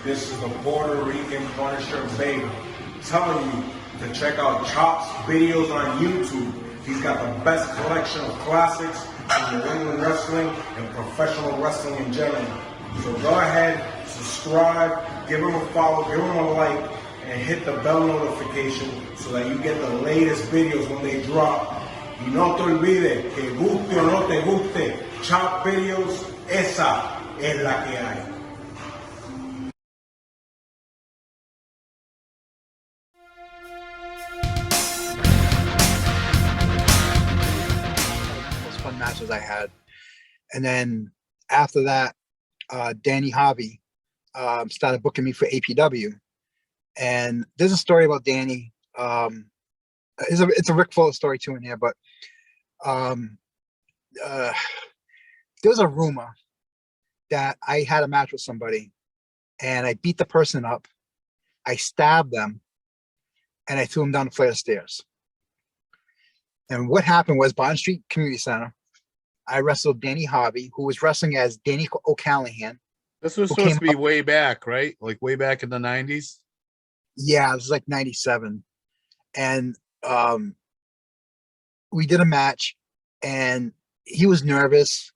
This is the Puerto Rican Punisher Baby. Telling you to check out Chop's videos on YouTube. He's got the best collection of classics in New England wrestling and professional wrestling in general. So go ahead, subscribe, give him a follow, give him a like, and hit the bell notification so that you get the latest videos when they drop. Y no te olvides que guste o no te guste, Chop Videos, esa es la que hay. Most fun matches I had. And then after that, Danny Harvey started booking me for APW. And there's a story about Danny. It's a Rick Fuller story too in here, but there's a rumor that I had a match with somebody and I beat the person up, I stabbed them, and I threw them down the flight of stairs. And what happened was, Bond Street Community Center, I wrestled Danny Harvey, who was wrestling as Danny O'Callahan. This was supposed to be way back, right? Like way back in the 90s? Yeah, it was like 97. And we did a match and he was nervous,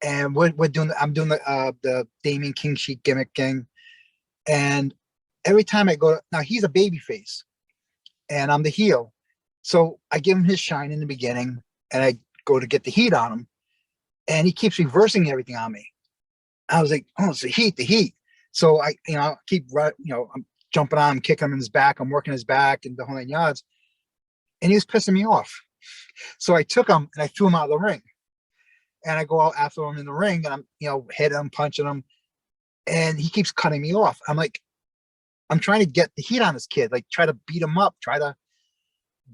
and I'm doing the Damien King Sheik gimmick thing. And every time I go, now he's a baby face and I'm the heel. So I give him his shine in the beginning and I go to get the heat on him and he keeps reversing everything on me. I was like, oh, it's the heat. So I, keep, I'm jumping on him, kicking him in his back. I'm working his back and the whole 9 yards. And he was pissing me off. So I took him and I threw him out of the ring. And I go out after him in the ring and I'm, hitting him, punching him. And he keeps cutting me off. I'm like, I'm trying to get the heat on this kid, like try to beat him up, try to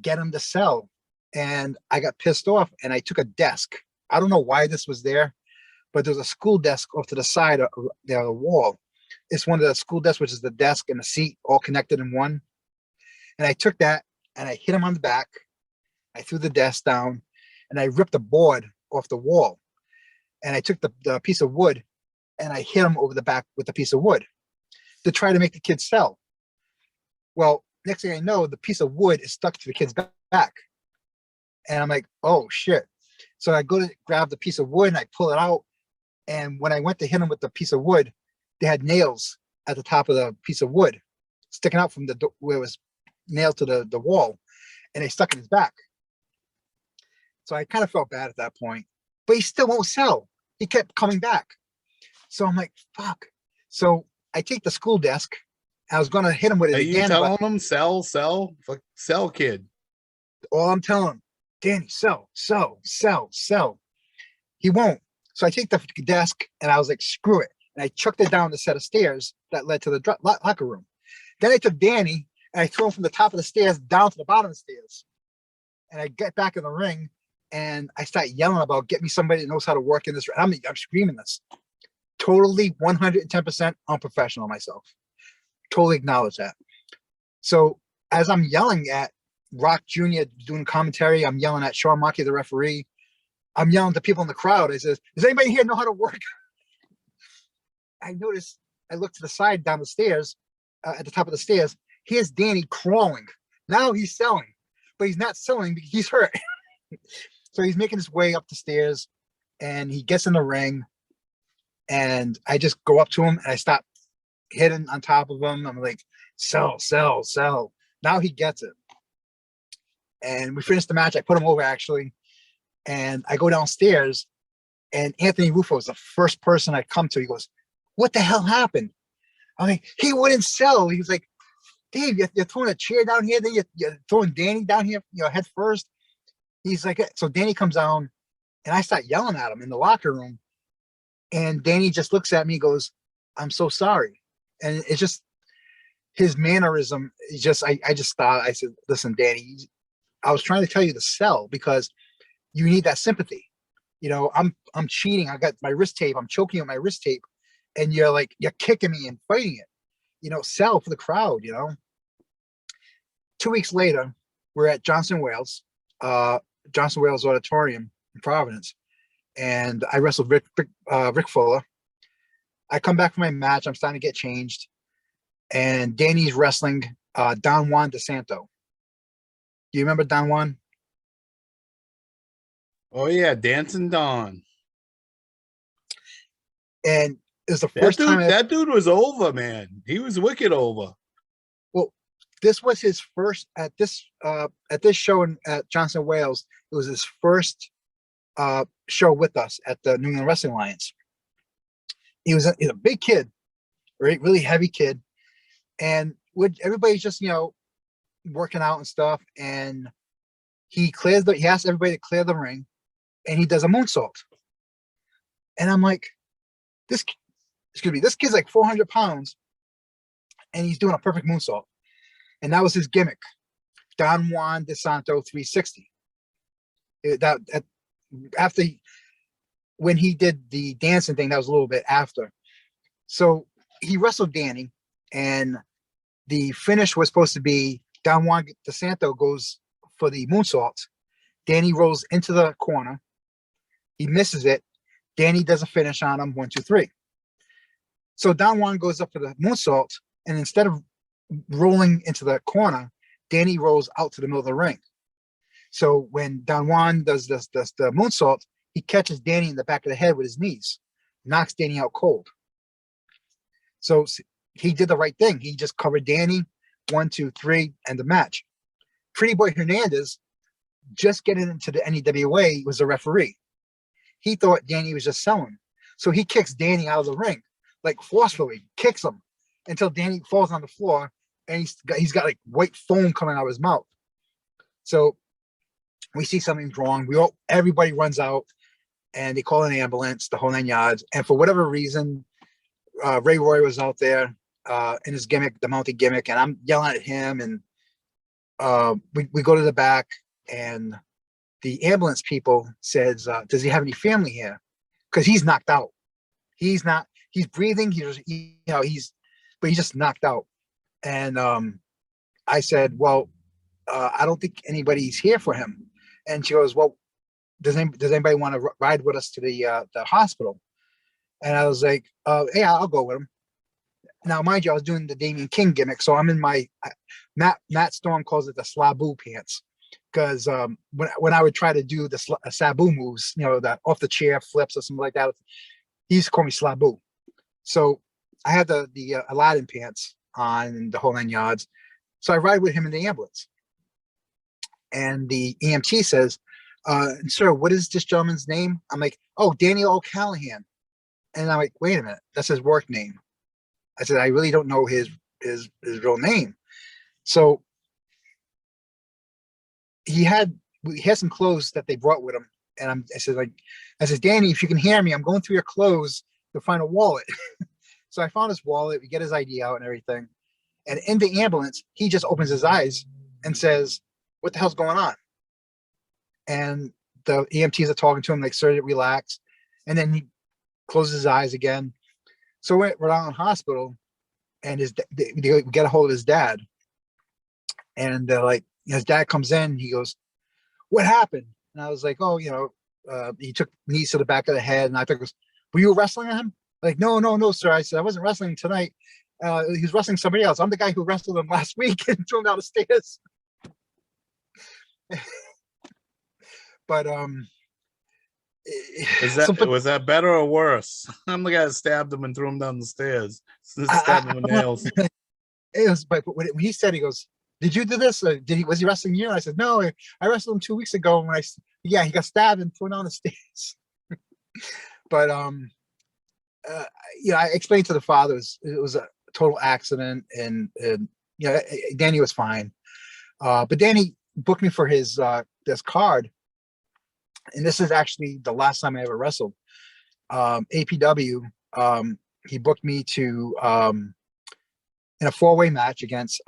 get him to sell. And I got pissed off and I took a desk. I don't know why this was there, but there's a school desk off to the side of the wall. It's one of the school desks, which is the desk and the seat all connected in one. And I took that and I hit him on the back. I threw the desk down and I ripped the board off the wall. And I took the piece of wood and I hit him over the back with a piece of wood to try to make the kid sell. Well, next thing I know, the piece of wood is stuck to the kid's back. And I'm like, oh shit. So I go to grab the piece of wood and I pull it out. And when I went to hit him with the piece of wood, they had nails at the top of the piece of wood sticking out from where it was nailed to the wall, and they stuck in his back. So I kind of felt bad at that point, but he still won't sell. He kept coming back. So I'm like, fuck. So I take the school desk. I was going to hit him with it again. Are you telling him sell? Fuck, sell, kid. All I'm telling him, Danny, sell. He won't. So I take the desk and I was like, screw it. And I chucked it down the set of stairs that led to the locker room. Then I took Danny and I threw him from the top of the stairs down to the bottom of the stairs. And I get back in the ring and I start yelling about, get me somebody that knows how to work in this. I'm screaming this. Totally 110% unprofessional myself. Totally acknowledge that. So as I'm yelling at Rock Jr. doing commentary, I'm yelling at Sean Markey, the referee. I'm yelling to people in the crowd. I says, does anybody here know how to work? I noticed, I look to the side down the stairs, at the top of the stairs. Here's Danny crawling. Now he's selling, but he's not selling because he's hurt. So he's making his way up the stairs and he gets in the ring and I just go up to him and I stop hitting on top of him. I'm like, sell. Now he gets it. And we finished the match. I put him over actually. And I go downstairs and Anthony Rufo is the first person I come to. He goes, what the hell happened? I'm like, he wouldn't sell. He was like, Dave, you're throwing a chair down here, then you're throwing Danny down here, head first. He's like, so Danny comes down and I start yelling at him in the locker room. And Danny just looks at me and goes, I'm so sorry. And it's just his mannerism is just, I just thought, I said, listen, Danny, I was trying to tell you to sell because you need that sympathy. I'm cheating. I got my wrist tape. I'm choking on my wrist tape. And you're kicking me and fighting it, sell for the crowd, 2 weeks later, we're at Johnson Wales Auditorium in Providence. And I wrestled Rick Fuller. I come back from my match. I'm starting to get changed. and Danny's wrestling Don Juan DeSanto. Do you remember Don Juan? Oh yeah, Dancing Dawn. And it was the first time. That dude was over, man. He was wicked over. Well, this was his first at this show at Johnson Wales. It was his first show with us at the New England Wrestling Alliance. He's a big kid, right? Really heavy kid, and everybody's just working out and stuff. And he asks everybody to clear the ring, and he does a moonsault. And I'm like, this kid's like 400 pounds, and he's doing a perfect moonsault. And that was his gimmick, Don Juan DeSanto 360. When he did the dancing thing, that was a little bit after. So he wrestled Danny, and the finish was supposed to be Don Juan DeSanto goes for the moonsault. Danny rolls into the corner. He misses it. Danny does a finish on him, 1, 2, 3. So Don Juan goes up for the moonsault, and instead of rolling into the corner, Danny rolls out to the middle of the ring. So when Don Juan does the moonsault, he catches Danny in the back of the head with his knees, knocks Danny out cold. So he did the right thing. He just covered Danny, 1, 2, 3, and the match. Pretty Boy Hernandez, just getting into the NEWA, was a referee. He thought Danny was just selling. So he kicks Danny out of the ring, like forcefully, kicks him until Danny falls on the floor, and he's got like white foam coming out of his mouth. So we see something's wrong. Everybody runs out, and they call an ambulance, the whole 9 yards. And for whatever reason, Ray Roy was out there in his gimmick, the mounted gimmick, and I'm yelling at him. And we go to the back, and the ambulance people says, does he have any family here? Because he's knocked out. He's breathing. But he's just knocked out. And I said, well, I don't think anybody's here for him. And she goes, well, does anybody want to ride with us to the hospital? And I was like, hey, I'll go with him. Now, mind you, I was doing the Damian King gimmick, so I'm in my Matt Storm calls it the Slabu pants, because when I would try to do the Sabu moves, that off the chair flips or something like that, he used to call me Slabu. So I had the Aladdin pants on, the whole 9 yards. So I ride with him in the ambulance, and the EMT says, sir, what is this gentleman's name? I'm like, oh, Daniel O'Callahan. And I'm like, wait a minute, that's his work name. I said, I really don't know his real name. So he had some clothes that they brought with him. And I said, Danny, if you can hear me, I'm going through your clothes to find a wallet. So I found his wallet, we get his ID out and everything. And in the ambulance, he just opens his eyes and says, what the hell's going on? And the EMTs are talking to him, like, sir, relax. And then he closes his eyes again. So we're out in hospital, and they get a hold of his dad. And they're like, his dad comes in, he goes, what happened? And I was like, oh, he took knees to the back of the head. And I think, were you wrestling him? Like, no, sir. I said, I wasn't wrestling tonight. He was wrestling somebody else. I'm the guy who wrestled him last week and threw him down the stairs. But was that better or worse? I'm the guy that stabbed him and threw him down the stairs. Stabbed him with nails. It was, but when he said, he goes, did you do this? Was he wrestling you? And I said, no, I wrestled him 2 weeks ago. And he got stabbed and thrown down the stairs. But I explained to the father it was a total accident, and Danny was fine. But Danny booked me for his this card, and this is actually the last time I ever wrestled. APW, he booked me to in a 4-way match against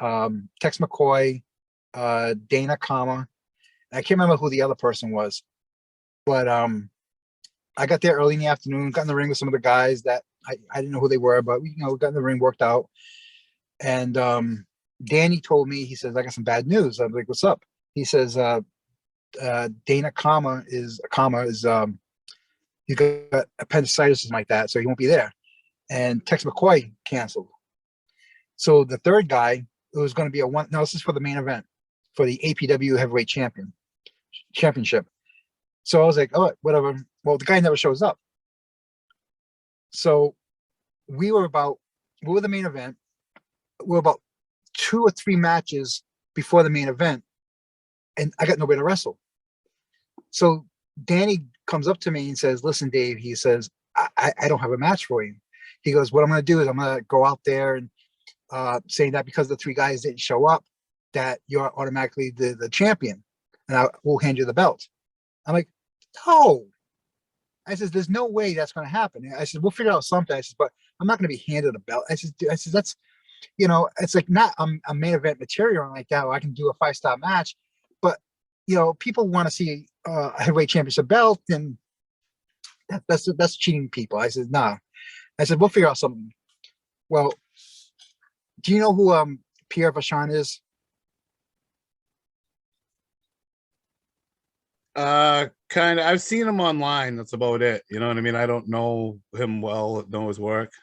Tex McCoy, Dana Kama. I can't remember who the other person was, but I got there early in the afternoon, got in the ring with some of the guys that I didn't know who they were, but we got in the ring, worked out. And Danny told me, he says, I got some bad news. I was like, what's up? He says, Dana Kama is he got appendicitis or something like that, so he won't be there. And Tex McCoy canceled. So the third guy, it was going to be a one. No, this is for the main event for the APW heavyweight championship. So I was like, oh, whatever. Well, the guy never shows up. So we were the main event. We were about 2 or 3 matches before the main event, and I got nobody to wrestle. So Danny comes up to me and says, listen, Dave, he says, I don't have a match for you. He goes, what I'm going to do is I'm going to go out there and saying that because the 3 guys didn't show up, that you're automatically the champion, and we'll hand you the belt. I'm like, no. I says, there's no way that's going to happen. I said, we'll figure out something. I said, but I'm not going to be handed a belt. I said, that's, it's like not a main event material like that, where I can do a 5-star match. But, people want to see a heavyweight championship belt, and that's cheating people. I said, nah. I said, we'll figure out something. Well, do you know who Pierre Vachon is? Kind of. I've seen him online. That's about it. You know what I mean? I don't know him well, know his work.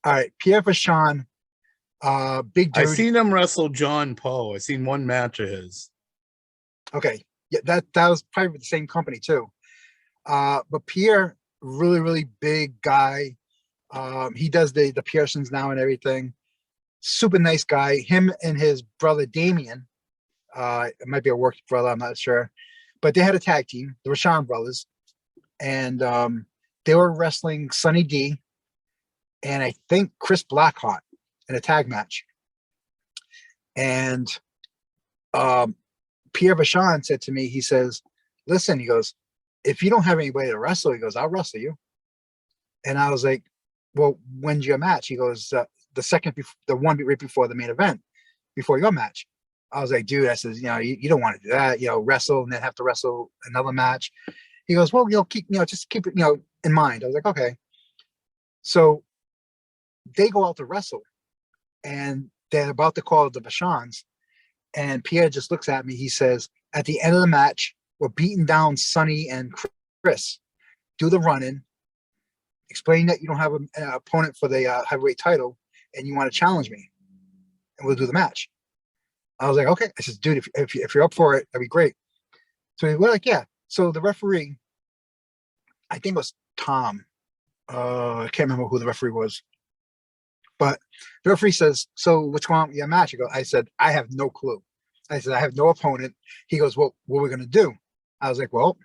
All right, Pierre Vachon, big dude. I seen him wrestle John Poe. I seen one match of his. Okay, yeah, that was probably the same company too. But Pierre, really, really big guy. He does the Pearsons now and everything. Super nice guy. Him and his brother Damien. It might be a work brother, I'm not sure. But they had a tag team, the Rashawn brothers, and they were wrestling Sonny D and I think Chris Blackheart in a tag match. And Pierre Vachon said to me, he says, listen, he goes, if you don't have anybody to wrestle, he goes, I'll wrestle you. And I was like, well, when's your match? He goes, the one right before the main event, before your match. I was like, dude, I says, you don't want to do that, wrestle and then have to wrestle another match. He goes, well, just keep it, in mind. I was like, okay. So they go out to wrestle, and they're about to call the Vachons, and Pierre just looks at me. He says, at the end of the match, we're beating down Sonny and Chris. Do the run-in. Explain that you don't have an opponent for the heavyweight title, and you want to challenge me, and we'll do the match. I was like, okay. I said, dude, if you're up for it, that'd be great. So we're like, yeah. So the referee, I think it was Tom. I can't remember who the referee was. But the referee says, so what's going on with your match? I said, I have no clue. I said, I have no opponent. He goes, well, what are we going to do? I was like, well,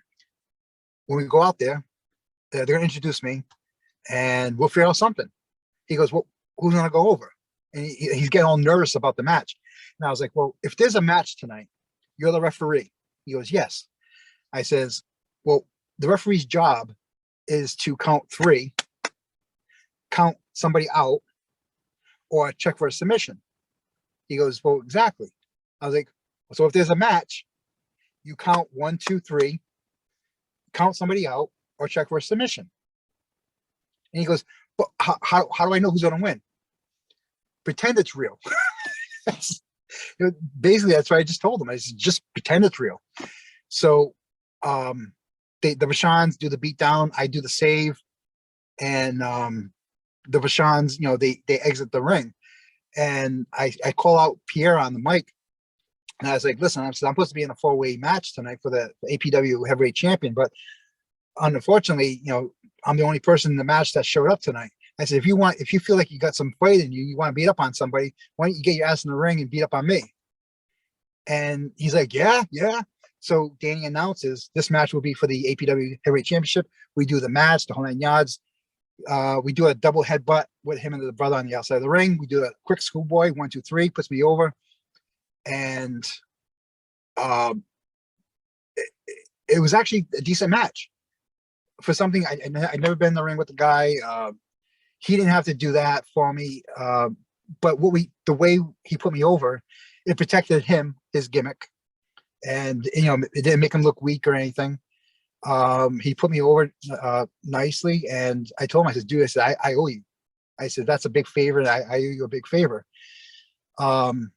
when we go out there, they're going to introduce me, and we'll figure out something. He goes, well, who's going to go over? And he's getting all nervous about the match. And I was like, well, if there's a match tonight, you're the referee. He goes, yes. I says, well, the referee's job is to count 3, count somebody out, or check for a submission. He goes, well, exactly. I was like, so if there's a match, you count 1, 2, 3, count somebody out, or check for a submission. And he goes, but how do I know who's going to win? Pretend it's real. Basically, that's what I just told him. I said, just pretend it's real. So the Vachons do the beatdown. I do the save. And the Vachons, they exit the ring. And I call out Pierre on the mic. And I was like, listen, I'm supposed to be in a 4-way match tonight for the APW heavyweight champion. But unfortunately, I'm the only person in the match that showed up tonight. I said, if you feel like you got some fight in you want to beat up on somebody, why don't you get your ass in the ring and beat up on me? And he's like, yeah. So Danny announces this match will be for the APW heavyweight championship. We do the match, the whole 9 yards. We do a double headbutt with him and the brother on the outside of the ring. We do a quick schoolboy, 1, 2, 3, puts me over. And it was actually a decent match for something. I'd never been in the ring with the guy. He didn't have to do that for me. But the way he put me over, it protected him, his gimmick. And, it didn't make him look weak or anything. He put me over nicely. And I told him, I said, dude, I owe you. I said, that's a big favor. And I owe you a big favor. The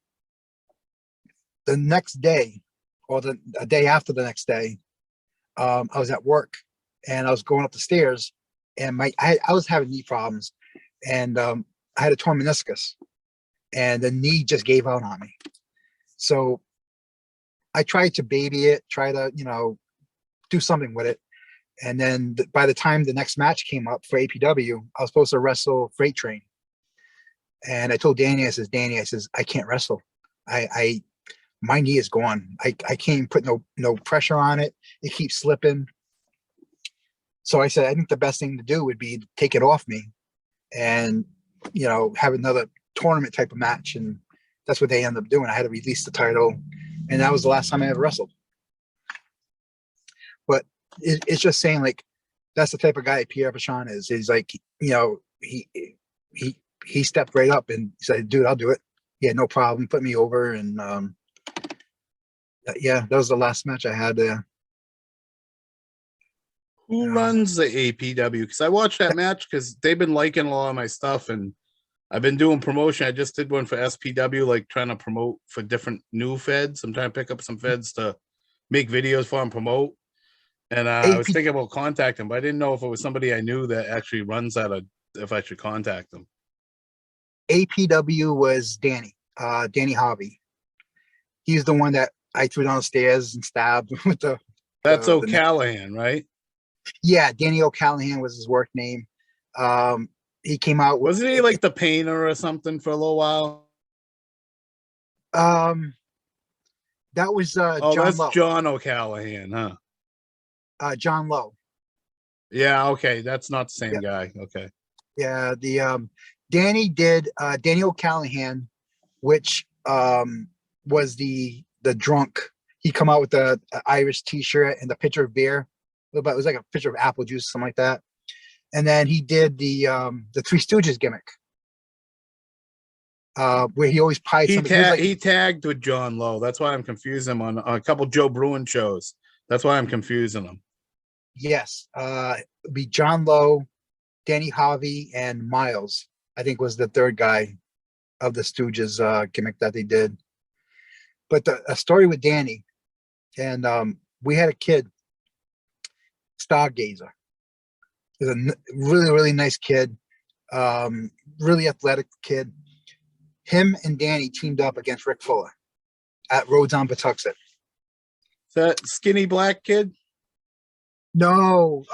next day, or a day after the next day, I was at work and I was going up the stairs, and I was having knee problems, and I had a torn meniscus, and the knee just gave out on me. So I tried to baby it, try to, do something with it. And then by the time the next match came up for APW, I was supposed to wrestle Freight Train. And I told Danny, I says, I can't wrestle. My knee is gone. I can't even put no pressure on it. It keeps slipping. So I said, I think the best thing to do would be to take it off me and, have another tournament type of match. And that's what they ended up doing. I had to release the title, and that was the last time I ever wrestled. But it's just saying, like, that's the type of guy Pierre Vachon is. He's like, he stepped right up and said, dude, I'll do it. Yeah, no problem. Put me over. And yeah, that was the last match I had there. Who runs the APW? Because I watched that match because they've been liking a lot of my stuff, and I've been doing promotion. I just did one for SPW, like trying to promote for different new feds. I'm trying to pick up some feds to make videos for and promote. And I was thinking about contacting, but I didn't know if it was somebody I knew that actually runs that, or if I should contact them. APW was Danny Harvey. He's the one that I threw down the stairs and stabbed with the. That's O'Callahan, right? Yeah, Danny O'Callahan was his work name. He came out. Wasn't he like the painter or something for a little while? That was John that's Lowe. John O'Callahan, huh? John Lowe. Yeah, okay, that's not the same guy. Okay. Yeah, the Danny did Danny O'Callahan, which was the drunk. He come out with the Irish T-shirt and the pitcher of beer, but it was like a pitcher of apple juice, something like that. And then he did the Three Stooges gimmick, where he always pied somebody. He tagged with John Lowe. That's why I'm confusing him on a couple Joe Bruin shows. That's why I'm confusing him. Yes, it'd be John Lowe, Danny Harvey, and Miles, I think, was the third guy of the Stooges gimmick that they did. But a story with Danny, and we had a kid, Stargazer. He's a really, really nice kid, really athletic kid. Him and Danny teamed up against Rick Fuller at Rhodes on Patuxent. Is that skinny black kid? No,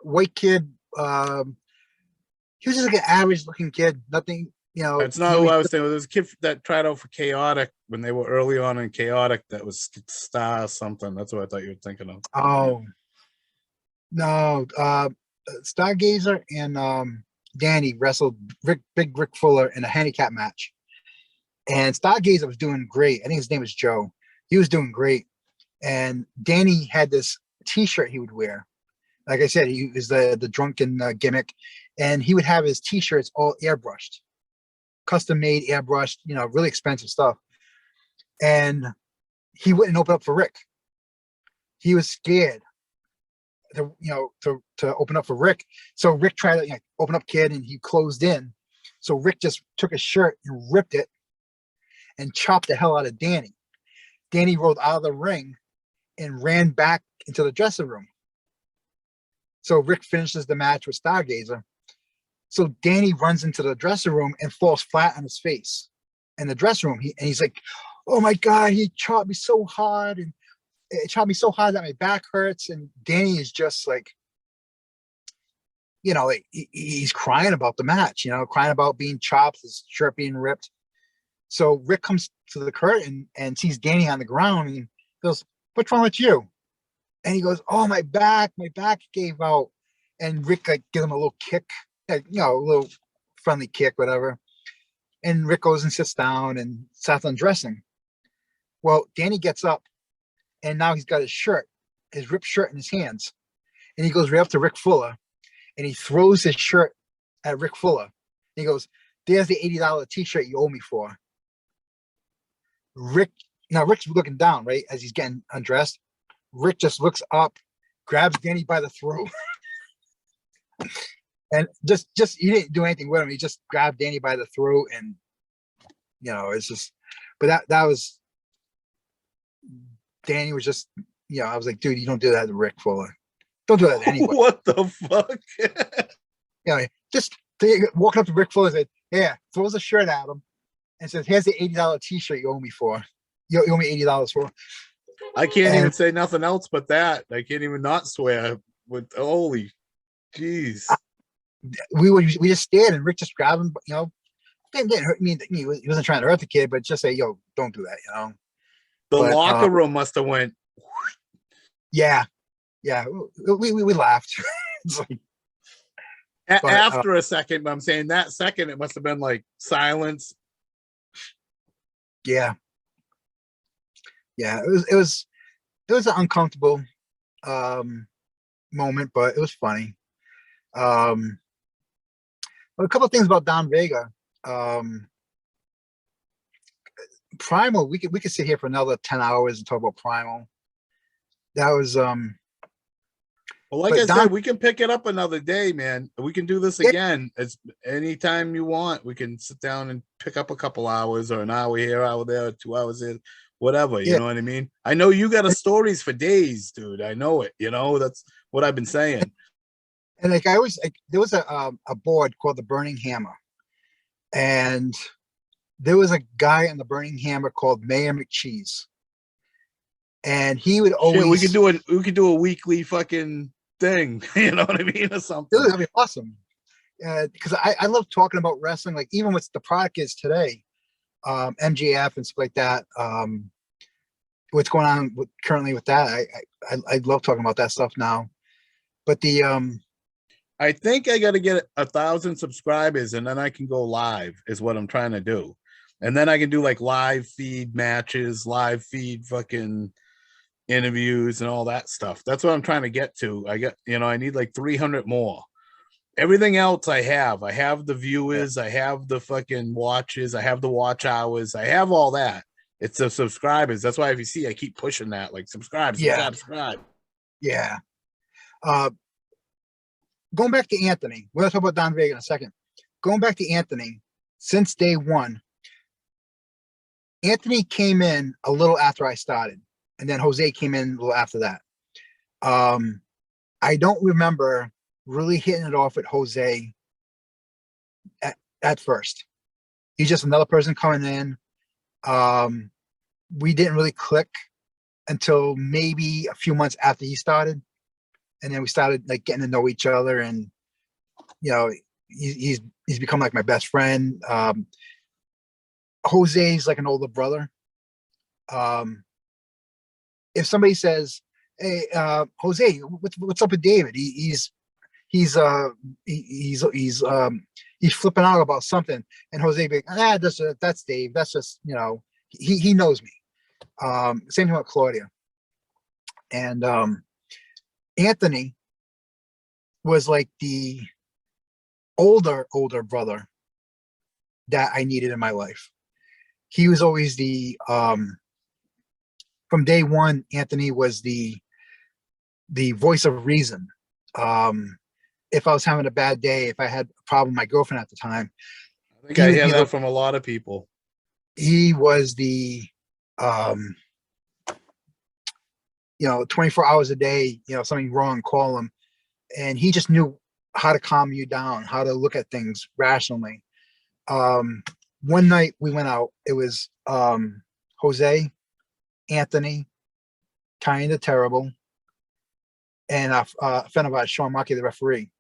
white kid. He was just like an average looking kid. Nothing, That's not who I was thinking. There was a kid that tried out for Chaotic when they were early on in Chaotic. That was Star something. That's what I thought you were thinking of. Oh, no. Stargazer and Danny wrestled Big Rick Fuller in a handicap match. And Stargazer was doing great. I think his name was Joe. He was doing great. And Danny had this T-shirt he would wear. Like I said, he was the drunken gimmick. And he would have his T-shirts all airbrushed. Custom made, airbrushed, really expensive stuff. And he wouldn't open up for Rick. He was scared to open up for Rick. So Rick tried to open up, kid, and he closed in. So Rick just took his shirt and ripped it and chopped the hell out of Danny. Danny rolled out of the ring and ran back into the dressing room. So Rick finishes the match with Stargazer. So Danny runs into the dressing room and falls flat on his face in the dressing room. He's like, oh my God, he chopped me so hard. And it chopped me so hard that my back hurts. And Danny is just like, he's crying about the match, crying about being chopped, his shirt being ripped. So Rick comes to the curtain and sees Danny on the ground and goes, what's wrong with you? And he goes, oh, my back gave out. And Rick gives him a little kick, a little friendly kick, whatever. And Rick goes and sits down and starts undressing. Well, Danny gets up and now he's got his ripped shirt in his hands. And he goes right up to Rick Fuller and he throws his shirt at Rick Fuller. And he goes, there's the $80 T-shirt you owe me for. Rick's looking down, right, as he's getting undressed. Rick just looks up, grabs Danny by the throat, and just he didn't do anything with him. He just grabbed Danny by the throat, and it's just. But that was Danny was just, I was like, dude, you don't do that to Rick Fuller. Don't do that to anybody. What the fuck? Just walking up to Ric Flair and said, "Yeah," throws a shirt at him and says, "Here's the $80 T-shirt you owe me for. You owe me $80 for." I can't And even say nothing else but that. I can't even not swear. With holy, jeez. we just stared, and Rick just grabbed him. Didn't hurt. I mean, he wasn't trying to hurt the kid, but just say, "Yo, don't do that." The But locker room must have went. yeah, yeah, we laughed. It's like, but After a second, but I'm saying that second, it must have been like silence. yeah, yeah, it was an uncomfortable moment, but it was funny. But a couple of things about Don Vega. Primal, we could sit here for another 10 hours and talk about Primal. That was Well, like but I Don, said, we can pick it up another day, man. We can do this yeah, again. It's anytime you want. We can sit down and pick up a couple hours or an hour here, hour there, 2 hours in, whatever. You yeah. know what I mean? I know you got a stories for days, dude. I know it. That's what I've been saying. And like there was a board called the Burning Hammer, and there was a guy in the Burning Hammer called Mayor McCheese, and he would Shit, we always, could do a weekly fucking thing. You know what I mean, or something. dude, that'd be awesome. Because I love talking about wrestling, like even what the product is today, MJF and stuff like that. What's going on currently with that? I love talking about that stuff now. But I think I got to get 1,000 subscribers and then I can go live is what I'm trying to do. And then I can do like live feed matches, live feed fucking interviews and all that stuff. That's what I'm trying to get to. I need like 300 more. Everything else I have the viewers, I have the fucking watches, I have the watch hours, I have all that. It's the subscribers. That's why if you see, I keep pushing that, like subscribe. yeah. Going back to Anthony, we're gonna talk about Don Vega in a second. Going back to Anthony, since day one, Anthony came in a little after I started, and then Jose came in a little after that. I don't remember really hitting it off with Jose at first. He's just another person coming in. We didn't really click until maybe a few months after he started, and then we started like getting to know each other, and he's become like my best friend. Jose's like an older brother. If somebody says, "Hey, Jose, what's up with David?" He's flipping out about something, and Jose be like, that's Dave. That's just he knows me. Same thing with Claudia. And Anthony was like the older brother that I needed in my life. He was always from day one, Anthony was the voice of reason. If I was having a bad day, if I had a problem with my girlfriend at the time, I think I hear that from a lot of people. He was the 24 hours a day, something wrong, call him. And he just knew how to calm you down, how to look at things rationally. One night we went out, it was Jose, Anthony, Kind of Terrible, and a friend of ours, Sean Markey, the referee.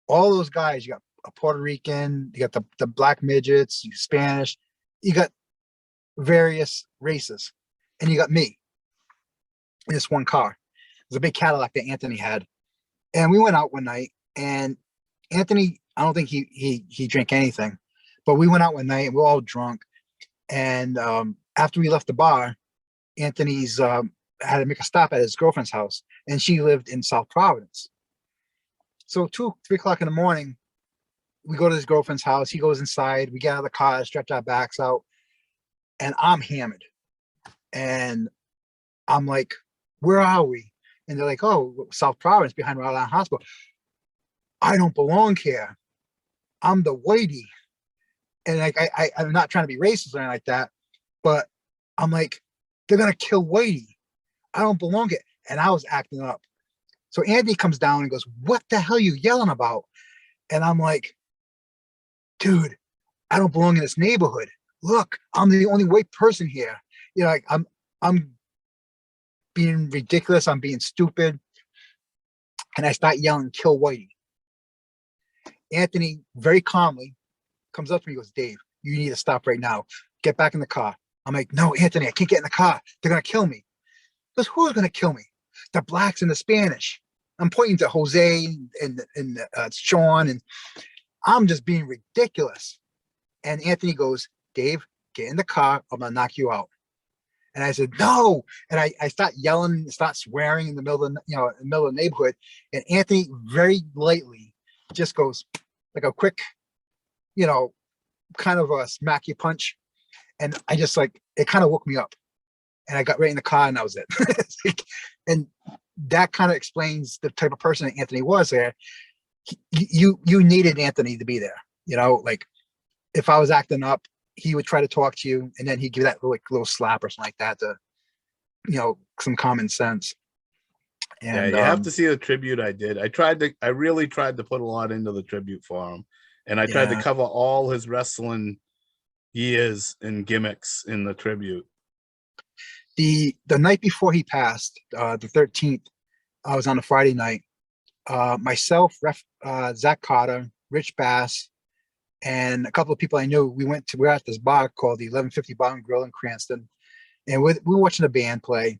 All those guys, you got a Puerto Rican, you got the black midgets, you Spanish, you got various races, and you got me in this one car. It was a big Cadillac that Anthony had. And we went out one night, and Anthony, I don't think he drank anything, but we went out one night and we were all drunk. And after we left the bar, Anthony's had to make a stop at his girlfriend's house, and she lived in South Providence. So 2, 3 o'clock in the morning, we go to his girlfriend's house. He goes inside. We get out of the car, stretch our backs out, and I'm hammered. And I'm like, "Where are we?" And they're like, "Oh, South Providence, behind Rhode Island Hospital." I don't belong here. I'm the whitey. And like, I'm not trying to be racist or anything like that, but I'm like, they're gonna kill Whitey. I don't belong here. And I was acting up. So Andy comes down and goes, "What the hell are you yelling about?" And I'm like, dude, I don't belong in this neighborhood. Look, I'm the only white person here. You know, like I'm being ridiculous. I'm being stupid. And I start yelling, kill Whitey. Anthony very calmly comes up to me and goes, Dave, you need to stop right now. Get back in the car. I'm like, no, Anthony, I can't get in the car. They're going to kill me. He goes, who's going to kill me? The blacks and the Spanish. I'm pointing to Jose and Sean, and I'm just being ridiculous. And Anthony goes, Dave, get in the car. I'm going to knock you out. And I said, no. And I start yelling, start swearing in the middle of in the middle of the neighborhood. And Anthony very lightly just goes like a quick, kind of a smack you punch. And I just it kind of woke me up. And I got right in the car and that was it. And that kind of explains the type of person that Anthony was there. You needed Anthony to be there. If I was acting up, he would try to talk to you, and then he'd give that little slap or something like that to, some common sense. And yeah, you have to see the tribute I did. I really tried to put a lot into the tribute for him, and I tried to cover all his wrestling years and gimmicks in the tribute. The night before he passed, the 13th, I was on a Friday night. Myself, Zach Carter, Rich Bass, and a couple of people I knew, we were at this bar called the 1150 Bar and Grill in Cranston, and we were watching a band play.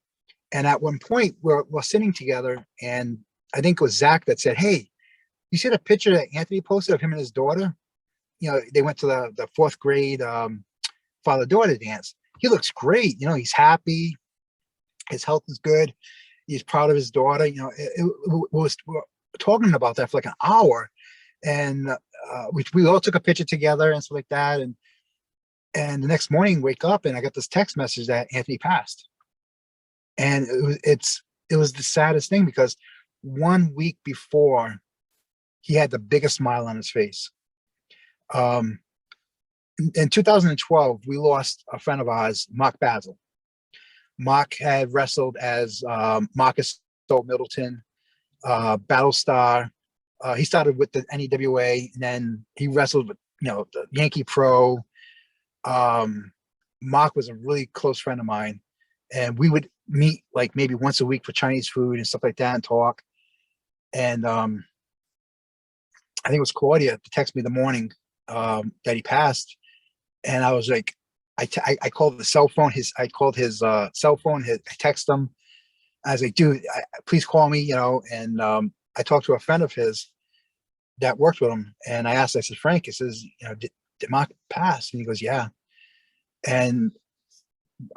And at one point, we're sitting together, and I think it was Zach that said, "Hey, you see the picture that Anthony posted of him and his daughter? They went to the fourth grade father-daughter dance. He looks great. He's happy. His health is good. He's proud of his daughter. We were talking about that for like an hour, and we all took a picture together and stuff like that. And the next morning, wake up and I got this text message that Anthony passed. And it was the saddest thing, because 1 week before, he had the biggest smile on his face. In 2012, we lost a friend of ours, Mark Basil. Mark had wrestled as Marcus Middleton, Battlestar. He started with the NEWA, and then he wrestled with the Yankee Pro. Mark was a really close friend of mine, and we would meet like maybe once a week for Chinese food and stuff like that and talk. And I think it was Claudia to text me the morning that he passed, and I was like, I called the cell phone. I called his cell phone. I texted him. I was like, dude, please call me. And I talked to a friend of his that worked with him, and I asked, I said, Frank, he says, did Mark pass? And he goes, yeah. And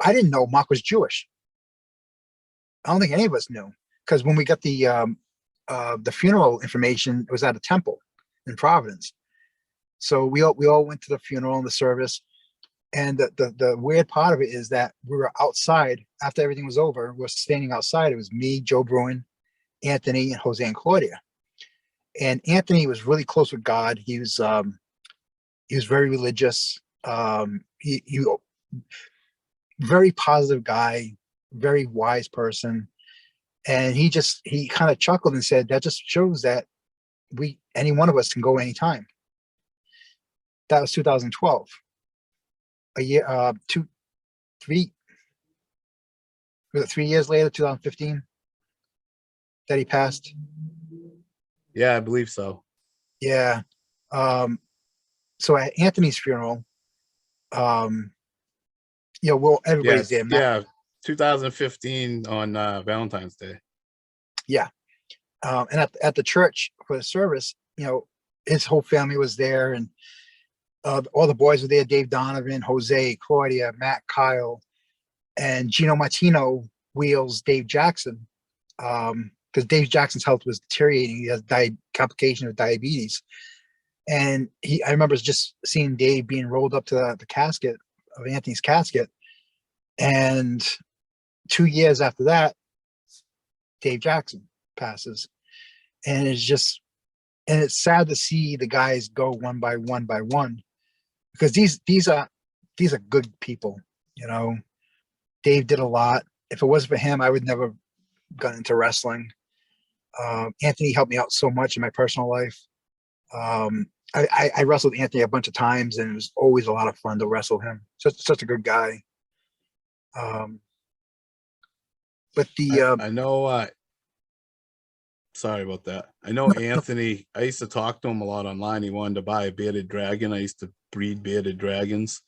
I didn't know Mark was Jewish. I don't think any of us knew, because when we got the funeral information, it was at a temple in Providence. So we all went to the funeral and the service. And the weird part of it is that we were outside after everything was over. We were standing outside. It was me, Joe Bruin, Anthony, and Jose and Claudia. And Anthony was really close with God. He was very religious. He very positive guy, very wise person. And he kind of chuckled and said, that just shows that any one of us can go anytime. That was 2012. A year, 3 years later, 2015, that he passed. Yeah, I believe so. Yeah. So at Anthony's funeral, everybody's there. Yeah, 2015 on Valentine's Day. Yeah. And at the church for the service, his whole family was there, and all the boys were there: Dave Donovan, Jose, Claudia, Matt, Kyle, and Gino Martino wheels Dave Jackson, because Dave Jackson's health was deteriorating. He has complication of diabetes, and I remember just seeing Dave being rolled up to the casket of Anthony's casket, and 2 years after that, Dave Jackson passes, and it's sad to see the guys go one by one, because these are good people. Dave did a lot. If it wasn't for him, I would never got into wrestling. Anthony helped me out so much in my personal life. I wrestled Anthony a bunch of times, and it was always a lot of fun to wrestle him. Such a good guy. Um, but I know. Sorry about that. I know Anthony. I used to talk to him a lot online. He wanted to buy a bearded dragon. I used to breed bearded dragons,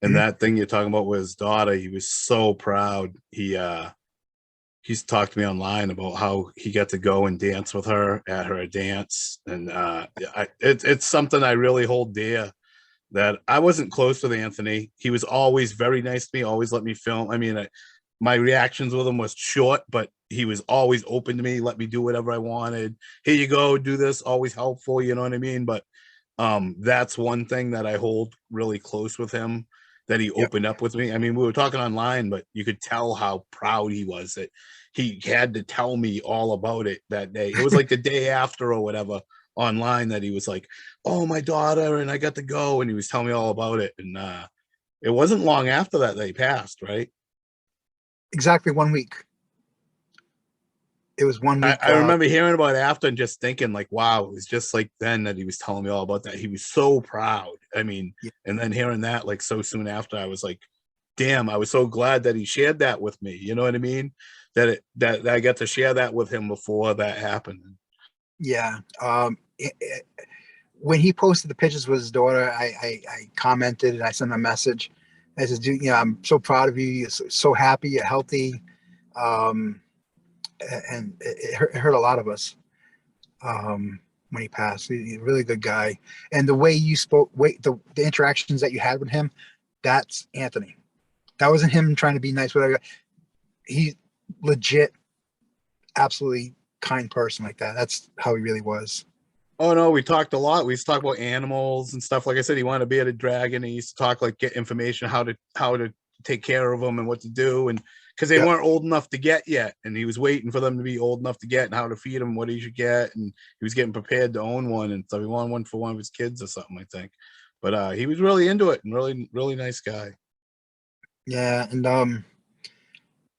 and Mhm. that thing you're talking about with his daughter, he was so proud. He's talked to me online about how he got to go and dance with her at her dance, and it's something I really hold dear. That I wasn't close with Anthony. He was always very nice to me. Always let me film. I mean, my reactions with him was short, but he was always open to me. Let me do whatever I wanted. Here you go, do this. Always helpful. You know what I mean? But that's one thing that I hold really close with him. That he Yep. opened up with me. I mean, we were talking online, but you could tell how proud he was that he had to tell me all about it that day. It was like the day after or whatever online that he was like, "Oh, my daughter," and I got to go, and he was telling me all about it. And it wasn't long after that they passed, right? Exactly 1 week. It was 1 week. I remember hearing about it after and just thinking like, wow, it was just like then that he was telling me all about that. He was so proud. I mean, Yeah, and then hearing that like so soon after, I was like, damn, I was so glad that he shared that with me. You know what I mean? That I got to share that with him before that happened. yeah. When he posted the pictures with his daughter, I commented and I sent him a message. I said, "Dude, I'm so proud of you. You're so happy. You're healthy." Um, and it hurt a lot of us when he passed. He's a really good guy, and the way you spoke, the interactions that you had with him, that's Anthony. That wasn't him trying to be nice. Whatever. He legit, absolutely kind person like that. That's how he really was. Oh no, we talked a lot. We used to talk about animals and stuff. Like I said, he wanted to be at a dragon. He used to talk like get information how to take care of them and what to do, and because they Yep. weren't old enough to get yet, and he was waiting for them to be old enough to get and how to feed them, what he should get, and he was getting prepared to own one, and so he wanted one for one of his kids or something, I think. But he was really into it and really nice guy. Yeah, and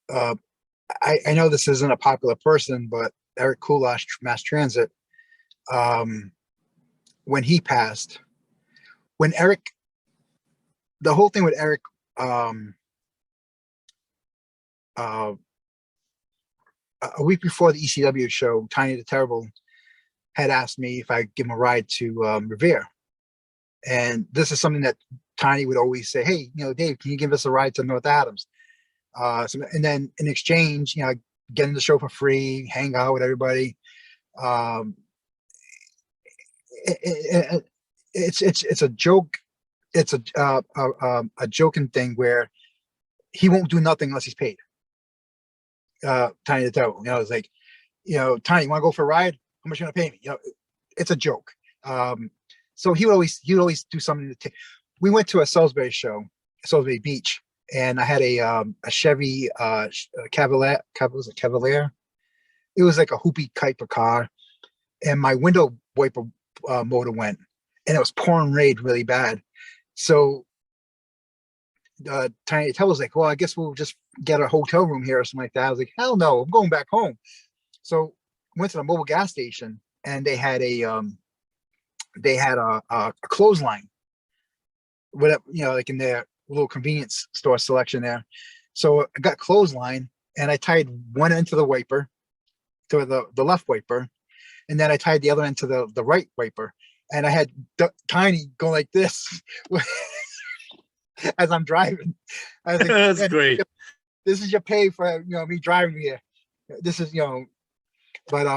uh, I know this isn't a popular person, but Eric Kulash, Mass Transit, um, when he passed, when Eric, the whole thing with Eric, um, uh, a week before the ECW show, Tiny the Terrible had asked me if I'd give him a ride to Revere. And this is something that Tiny would always say, "Hey, Dave, can you give us a ride to North Adams?" And then in exchange, get in the show for free, hang out with everybody. Um, it's a joke. It's a joking thing where he won't do nothing unless he's paid. Tiny the Devil, it's like, Tiny, you want to go for a ride? How much you gonna pay me? It's a joke. Um, so he would always do something to take. We went to a Salisbury show, Salisbury Beach, and I had a Chevy Cavalier. Was it Cavalier? It was like a hoopy type of car, and my window wiper motor went, and it was pouring rain really bad. So Tiny Tell was like, "Well, I guess we'll just get a hotel room here or something like that." I was like, "Hell no, I'm going back home." So went to the mobile gas station, and they had a clothesline, whatever, like in their little convenience store selection there. So I got clothesline, and I tied one end to the wiper, to the left wiper, and then I tied the other end to the right wiper, and I had Tiny go like this as I'm driving. I was like, That's "Man, great. this is your pay for me driving here. This is But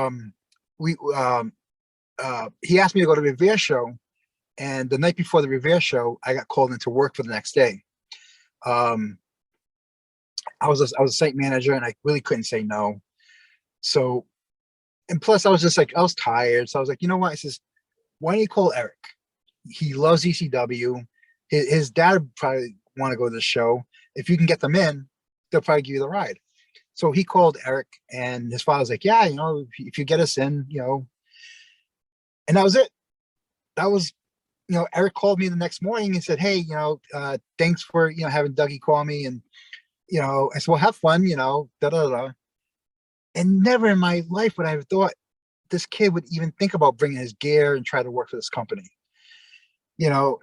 we he asked me to go to the Revere show, and the night before the Revere show, I got called into work for the next day. Um, I was a site manager, and I really couldn't say no. So, and plus, I was just like, I was tired, so I was like, you know what? I says, why don't you call Eric? He loves ECW. His dad would probably want to go to the show. If you can get them in, they'll probably give you the ride. So he called Eric, and his father's like, yeah, if you get us in, and that was it. That was, Eric called me the next morning and said, hey, thanks for, having Dougie call me. And, I said, well, have fun, da da da. And never in my life would I have thought this kid would even think about bringing his gear and try to work for this company. you know,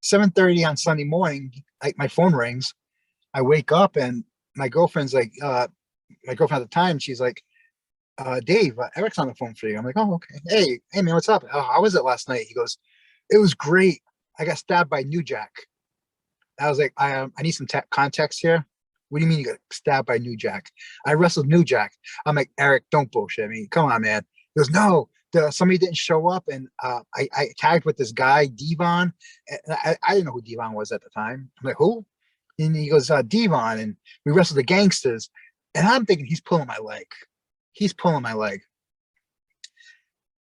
7:30 on Sunday morning, my phone rings. I wake up and my girlfriend's like, my girlfriend at the time, she's like, Dave, Eric's on the phone for you. I'm like, oh, okay. Hey man, what's up? How was it last night? He goes, it was great. I got stabbed by New Jack. I was like, I need some context here. What do you mean you got stabbed by New Jack? I wrestled New Jack. I'm like, Eric, don't bullshit me. Come on, man. He goes, no, somebody didn't show up, and I tagged with this guy, Devon. And I didn't know who Devon was at the time. I'm like, who? And he goes, Devon, and we wrestled the gangsters. And I'm thinking he's pulling my leg. He's pulling my leg.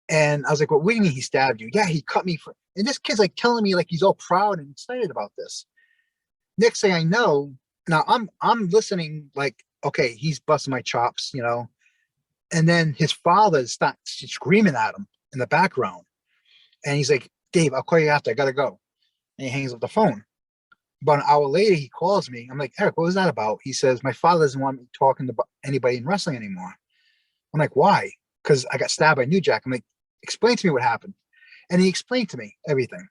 And I was like, well, what do you mean he stabbed you? Yeah, he cut me. And this kid's like telling me like he's all proud and excited about this. Next thing I know, now I'm listening like, okay, he's busting my chops, you know. And then his father starts screaming at him in the background. And he's like, Dave, I'll call you after. I gotta go. And he hangs up the phone. About an hour later, he calls me. I'm like, Eric, what was that about? He says, my father doesn't want me talking to anybody in wrestling anymore. I'm like, why? Because I got stabbed by New Jack. I'm like, explain to me what happened. And he explained to me everything.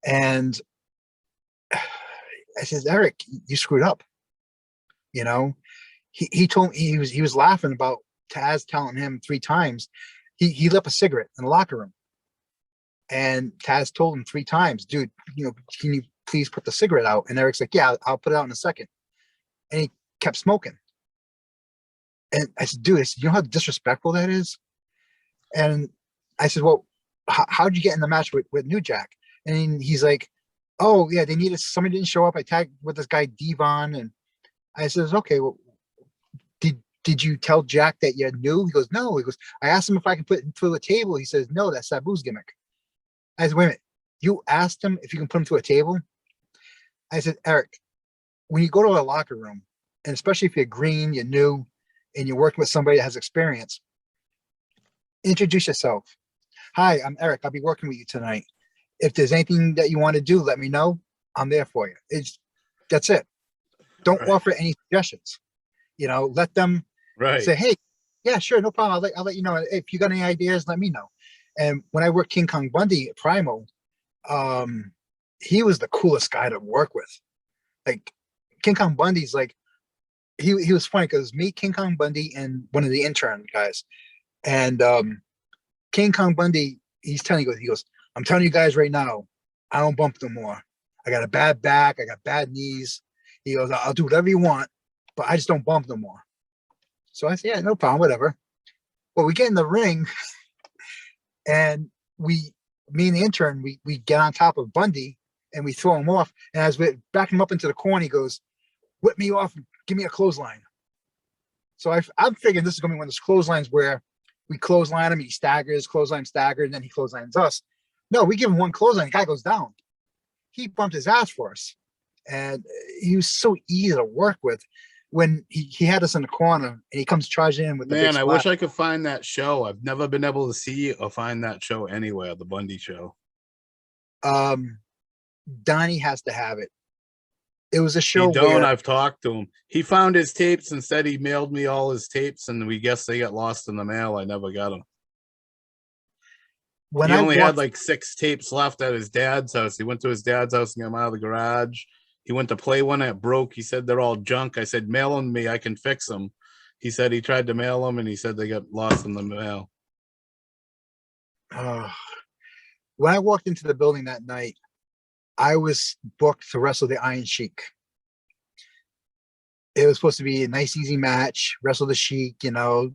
And I said, Eric, you screwed up. You know, he told me he was laughing about Taz telling him 3 times. He lit up a cigarette in the locker room. And Taz told him 3 times, dude, you know, can you please put the cigarette out? And Eric's like, yeah, I'll put it out in a second. And he kept smoking. And I said, dude, you know how disrespectful that is? And I said, well, how'd you get in the match with New Jack? And he's like, oh, yeah, they needed, somebody didn't show up. I tagged with this guy, Devon. And I says, okay, well, did you tell Jack that you knew? He goes, no. He goes, I asked him if I can put him through a table. He says, no, that's Sabu's gimmick. I said, wait a minute. You asked him if you can put him through a table? I said, Eric, when you go to a locker room, and especially if you're green, you're new, and you're working with somebody that has experience, introduce yourself. Hi, I'm Eric. I'll be working with you tonight. If there's anything that you want to do, let me know. I'm there for you. That's it. Don't offer any suggestions. You know, let them say, hey, yeah, sure, no problem. I'll let you know. If you got any ideas, let me know. And when I worked King Kong Bundy at Primo, he was the coolest guy to work with. Like King Kong Bundy's like, he was funny because me, King Kong Bundy, and one of the intern guys. And King Kong Bundy, he goes, I'm telling you guys right now, I don't bump no more. I got a bad back, I got bad knees. He goes, I'll do whatever you want, but I just don't bump no more. So I said, yeah, no problem, whatever. Well, we get in the ring and me and the intern, we get on top of Bundy and we throw him off. And as we back him up into the corner, he goes, whip me off and give me a clothesline. So I'm figuring this is going to be one of those clotheslines where we clothesline him, he staggers, clothesline staggered, and then he clotheslines us. No, we give him one clothesline, the guy goes down. He bumped his ass for us. And he was so easy to work with. When he had us in the corner and he comes charging in with the big Man, I wish splash. I could find that show. I've never been able to see or find that show anywhere, the Bundy show. Donnie has to have it. It was a He show don't. where I've talked to him. He found his tapes and said he mailed me all his tapes, and we guess they got lost in the mail. I never got them. when He I only had walked, like 6 tapes left at his dad's house. He went to his dad's house and got them out of the garage. He went to play one that broke. He said they're all junk. I said, mail them to me. I can fix them. He said he tried to mail them, and he said they got lost in the mail. when I walked into the building that night, I was booked to wrestle the Iron Sheik. It was supposed to be a nice, easy match, wrestle the Sheik, you know,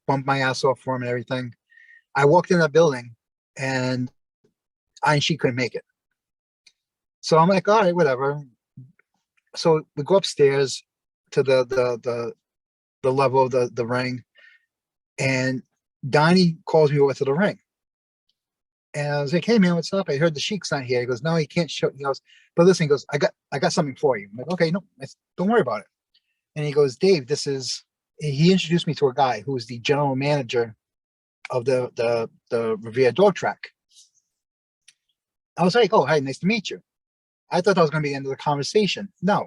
bump my ass off for him and everything. I walked in that building and Iron Sheik couldn't make it. So I'm like, all right, whatever. So we go upstairs to the level of the ring, and Donnie calls me over to the ring. And I was like, hey man, what's up? I heard the Sheik's not here. He goes, no, he can't show. He goes, but listen, he goes, I got something for you. I'm like, okay, no, don't worry about it. And he goes, Dave, he introduced me to a guy who was the general manager of the Revere dog track. I was like, oh, hey, nice to meet you. I thought that was going to be the end of the conversation. No.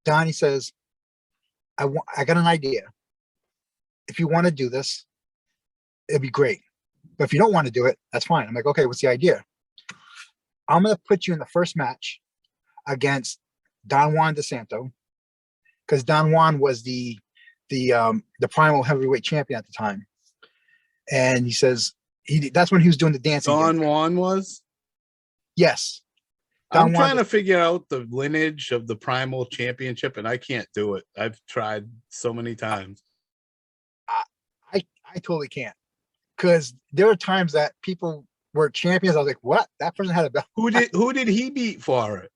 Donnie says, I got an idea. If you want to do this, it'd be great. But if you don't want to do it, that's fine. I'm like, okay, what's the idea? I'm going to put you in the first match against Don Juan DeSanto, because Don Juan was the primal heavyweight champion at the time. And he says that's when he was doing the dancing. Don Juan was? Yes. I'm trying to figure out the lineage of the Primal Championship, and I can't do it. I've tried so many times. I totally can't, because there are times that people were champions. I was like, what? That person had a belt. Who did he beat for it?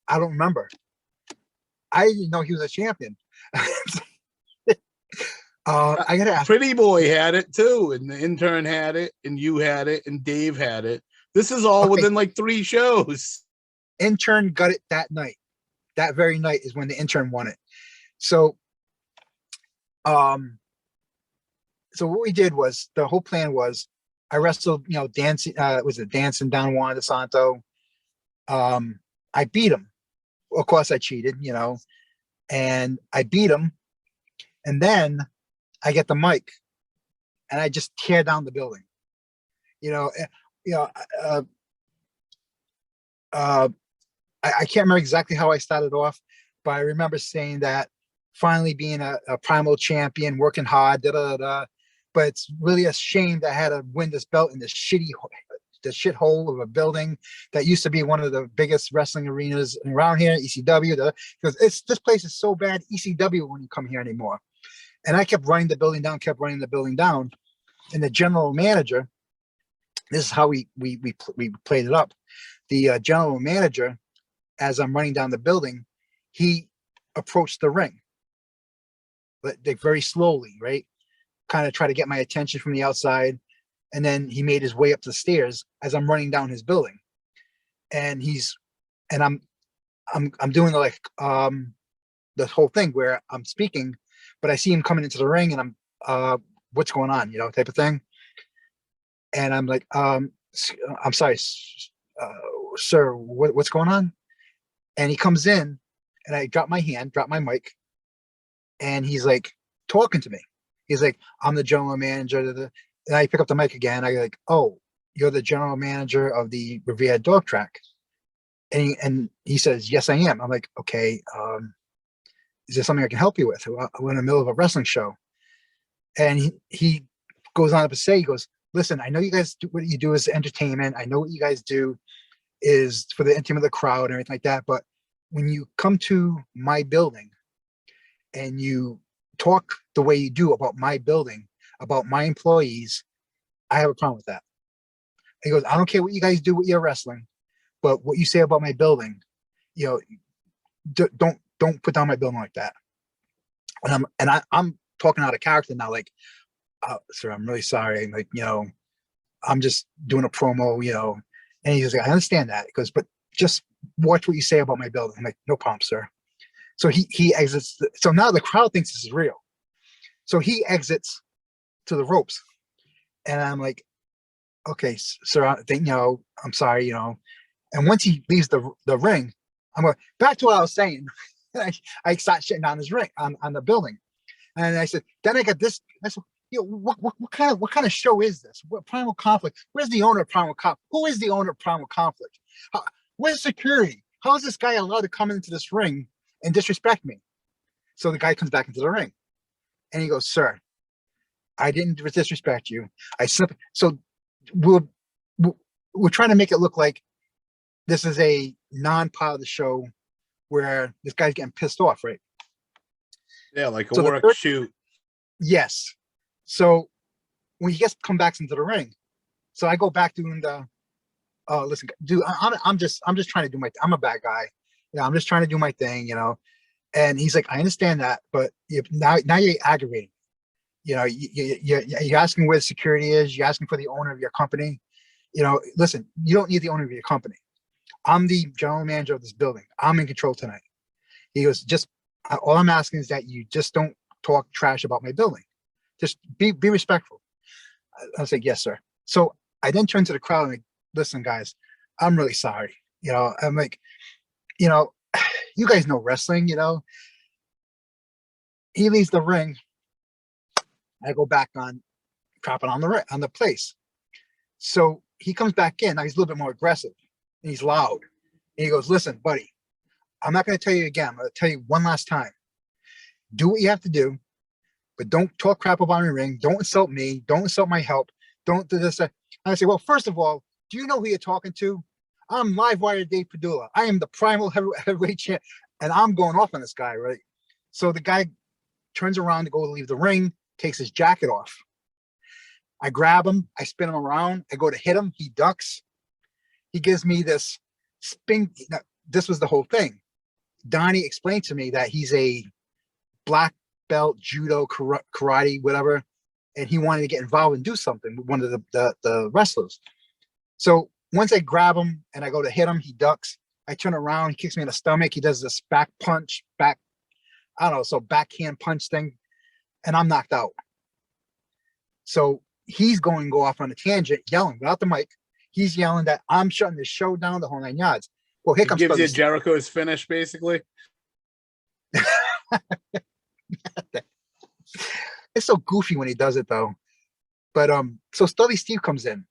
I don't remember. I didn't know he was a champion. I gotta ask. Pretty Boy had it too, and the intern had it, and you had it, and Dave had it. This is all within like 3 shows. Intern got it that night. That very night is when the intern won it. So what we did was, the whole plan was, I wrestled, dancing, dancing Don Juan DeSanto. I beat him. Of course I cheated, and I beat him. And then I get the mic and I just tear down the building. I can't remember exactly how I started off, but I remember saying that finally being a primal champion, working hard, but it's really a shame that I had to win this belt in this shithole of a building that used to be one of the biggest wrestling arenas around here, ECW. Because this place is so bad, ECW wouldn't come here anymore. And I kept running the building down, and the general manager, this is how we played it up. The general manager, as I'm running down the building, he approached the ring, but very slowly, right? Kind of try to get my attention from the outside. And then he made his way up the stairs as I'm running down his building. And I'm doing the whole thing where I'm speaking, but I see him coming into the ring, and I'm what's going on, type of thing. And I'm like, I'm sorry, sir, what's going on? And he comes in, and I drop my mic, and he's like talking to me. He's like, I'm the general manager. And I pick up the mic again. I go like, oh, you're the general manager of the Revere Dog Track. And he says, yes, I am. I'm like, okay, is there something I can help you with? We're in the middle of a wrestling show. And he goes on to say, he goes, listen, I know you guys do what you do is entertainment. I know what you guys do is for the entertainment of the crowd and everything like that. But when you come to my building and you talk the way you do about my building, about my employees, I have a problem with that. He goes, I don't care what you guys do with your wrestling, but what you say about my building, don't put down my building like that. And I'm talking out of character now, like, sir, I'm really sorry. I'm like, I'm just doing a promo, and he's like, I understand that. He goes, but just watch what you say about my building. I'm like, no problem, sir. So he exits. So now the crowd thinks this is real. So he exits to the ropes, and I'm like, okay, sir, I think, I'm sorry, and once he leaves the ring, I'm going back to what I was saying. I start shitting on his ring, on the building. And I said, then I got this. I said, what kind of show is this? What Primal Conflict? Where's the owner of Primal Conflict? Who is the owner of Primal Conflict? Where's security? How is this guy allowed to come into this ring and disrespect me? So the guy comes back into the ring, and he goes, sir, I didn't disrespect you. So we're trying to make it look like this is a non-part of the show where this guy's getting pissed off, right? Yeah, like a So work shoot. Yes. So when he gets come back into the ring, so I go back doing listen, dude, I'm just trying to do I'm a bad guy. I'm just trying to do my thing, And he's like, I understand that, but now you're aggravating. You're asking where the security is. You're asking for the owner of your company. Listen, you don't need the owner of your company. I'm the general manager of this building. I'm in control tonight. He goes, all I'm asking is that you just don't talk trash about my building. Just be respectful. I was like, yes, sir. So I then turned to the crowd and like, listen, guys, I'm really sorry. I'm like, you guys know wrestling, He leaves the ring. I go back on dropping on the place. So he comes back in. Now he's a little bit more aggressive. and he's loud. And he goes, "Listen, buddy, I'm not going to tell you again. I'm going to tell you one last time. Do what you have to do, but don't talk crap about my ring. Don't insult me. Don't insult my help. Don't do this." And I say, "Well, first of all, do you know who you're talking to? I'm live wire Dave Padula. I am the primal heavyweight champ, and I'm going off on this guy, right?" So the guy turns around to go leave the ring, takes his jacket off. I grab him, I spin him around, I go to hit him, he ducks. He gives me this spin. This was the whole thing. Donnie explained to me that he's a black belt, judo, karate, whatever, and he wanted to get involved and do something with one of the wrestlers. So once I grab him and I go to hit him, he ducks. I turn around, he kicks me in the stomach. He does this back punch, I don't know, so backhand punch thing, and I'm knocked out. So he's going to go off on a tangent, yelling without the mic. He's yelling that I'm shutting the show down, the whole 9 yards. Well, here comes gives you Jericho's finish, basically. It's so goofy when he does it, though. But so Studley Steve comes in,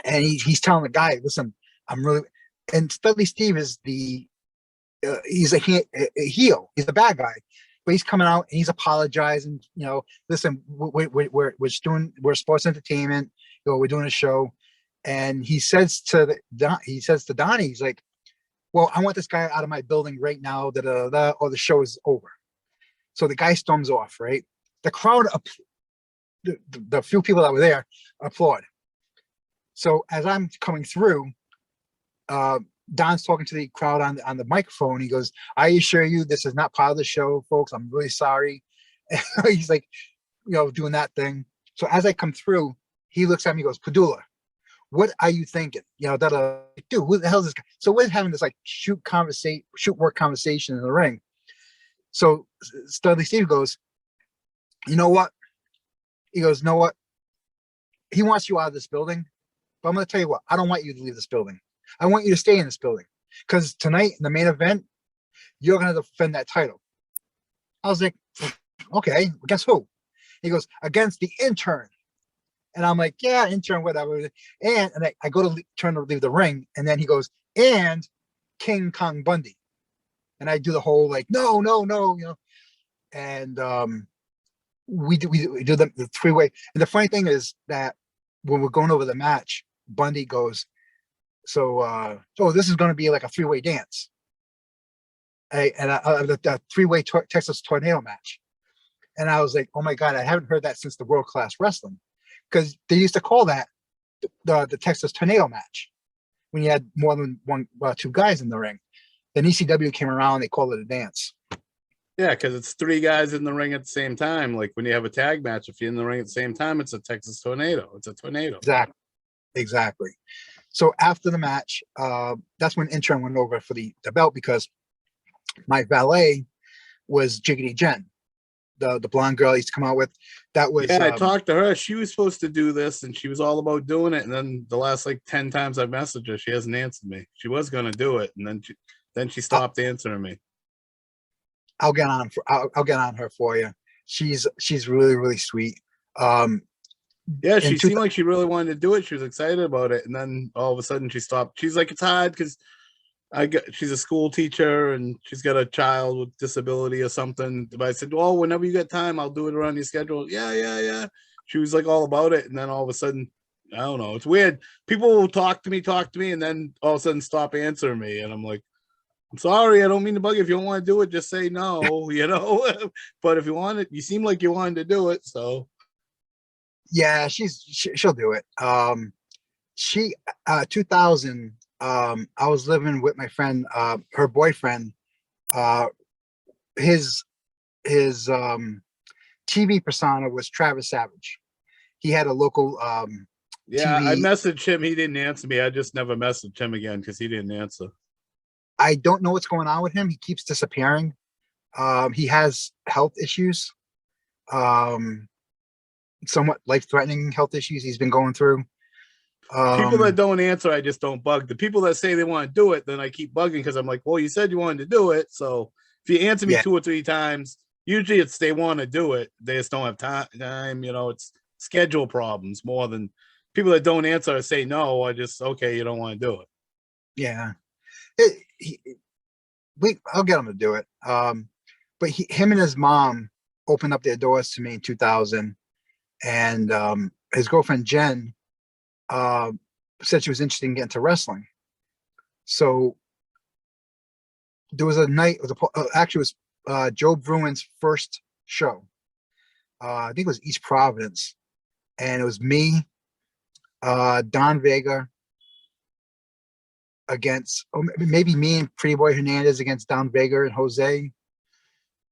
and he's telling the guy, "Listen, I'm really." And Studley Steve is he's a heel. He's the bad guy, but he's coming out and he's apologizing. You know, listen, we're sports entertainment. You know, we're doing a show, and he says to Donnie, he's like, "Well, I want this guy out of my building right now, or the show is over." So the guy storms off, right? The crowd, the few people that were there, applaud. So as I'm coming through, Don's talking to the crowd on the microphone. He goes, "I assure you, this is not part of the show, folks. I'm really sorry." He's like, doing that thing. So as I come through, he looks at me, goes, "Padula, what are you thinking?" Dude, who the hell is this guy? So we're having this like shoot work conversation in the ring. So Studley Steve goes, "You know what?" He goes, "You know what? He wants you out of this building, but I'm going to tell you what. I don't want you to leave this building. I want you to stay in this building, because tonight in the main event, you're going to defend that title." I was like, "Okay, against who?" He goes, "Against the intern." And I'm like, "Yeah, intern, whatever." And I go to turn to leave the ring, and then he goes, "And King Kong Bundy." And I do the whole like, no, and we do the three-way. And the funny thing is that when we're going over the match, Bundy goes, "So this is going to be like a three-way dance." The three-way Texas tornado match. And I was like, "Oh my God, I haven't heard that since the World Class Wrestling," because they used to call that the Texas tornado match when you had more than two guys in the ring. Then ECW came around, they called it a dance. Yeah, because it's 3 guys in the ring at the same time. Like when you have a tag match, if you're in the ring at the same time, it's a Texas tornado. It's a tornado. Exactly. So after the match, that's when intern went over for the belt, because my valet was Jiggity Jen, the blonde girl I used to come out with. That was I talked to her. She was supposed to do this, and she was all about doing it. And then the last like 10 times I've messaged her, she hasn't answered me. She was going to do it, and then she stopped answering me. I'll get on her for you. She's really, really sweet. Yeah, she seemed like she really wanted to do it. She was excited about it, and then all of a sudden she stopped. She's like, "It's hard because she's a school teacher and she's got a child with disability or something." But I said, "Well, whenever you get time, I'll do it around your schedule." Yeah. She was like all about it, and then all of a sudden, I don't know. It's weird. People will talk to me, and then all of a sudden stop answering me, and I'm like, "I'm sorry, I don't mean to bug you. If you don't want to do it, just say no, But if you want it, you seem like you wanted to do it, so." Yeah, she'll do it. 2000, I was living with my friend, her boyfriend, his TV persona was Travis Savage. He had a local Yeah, TV. I messaged him. He didn't answer me. I just never messaged him again because he didn't answer. I don't know what's going on with him. He keeps disappearing. He has health issues, somewhat life-threatening health issues he's been going through. People that don't answer, I just don't bug. The people that say they want to do it, then I keep bugging because I'm like, "Well, you said you wanted to do it, so if you answer me 2 or 3 times, usually it's they want to do it. They just don't have time. It's schedule problems more than people that don't answer or say no. I just, okay, you don't want to do it." Yeah. I'll get him to do it. But him and his mom opened up their doors to me in 2000, and his girlfriend Jen uh, said she was interested in getting into wrestling. So there was a night. Actually, it was Joe Bruin's first show. I think it was East Providence, and it was me, Don Vega against, or maybe me and Pretty Boy Hernandez against Don Vega and Jose.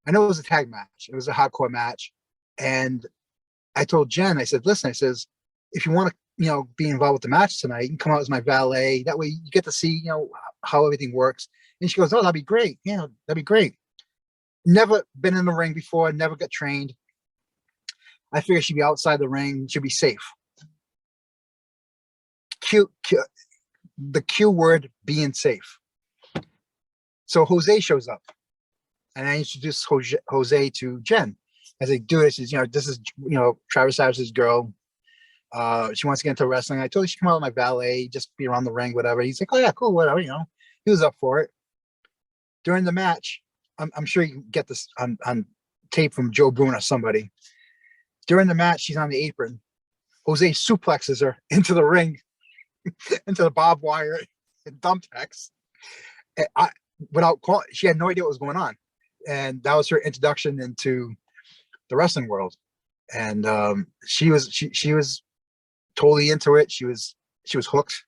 I know it was a tag match. It was a hardcore match. And I told Jen, I said, listen, I says, if you want to, be involved with the match tonight, you can come out as my valet. That way you get to see, how everything works. And she goes, oh, that'd be great. Yeah, that'd be great. Never been in the ring before, never got trained. I figured she'd be outside the ring, she'd be safe. The Q word, being safe. So Jose shows up. And I introduced Jose to Jen. I said, dude, this is, Travis Savage's girl. She wants to get into wrestling. I told her she come out with my valet, just be around the ring, whatever. He's like, oh yeah, cool, whatever, He was up for it. During the match, I'm sure you can get this on tape from Joe Bruin or somebody. During the match, she's on the apron. Jose suplexes her into the ring, into the barbed wire and thumbtacks. Without calling, she had no idea what was going on. And that was her introduction into the wrestling world. And she was totally into it. She was hooked.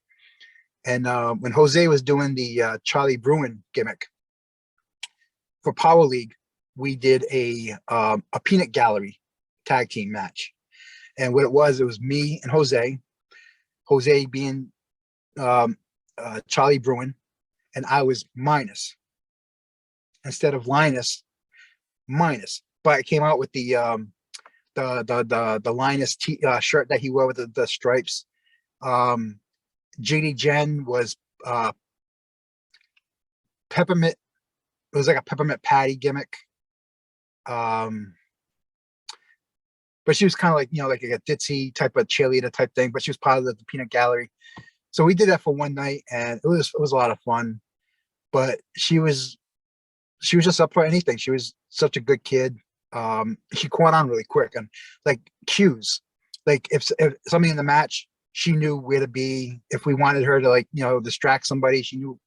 And when Jose was doing the Charlie Bruin gimmick for Power League, we did a peanut gallery tag team match. And what it was me and Jose being Charlie Bruin, and I was Minus. Instead of Linus, Minus. But I came out with the Linus shirt that he wore with the stripes. JD Jen was peppermint. It was like a peppermint patty gimmick. But she was kind of like, like a ditzy type of cheerleader type thing, but she was part of the peanut gallery. So we did that for one night, and it was a lot of fun. But she was just up for anything. She was such a good kid. She caught on really quick, and like cues, like if something in the match, she knew where to be. If we wanted her to distract somebody, she knew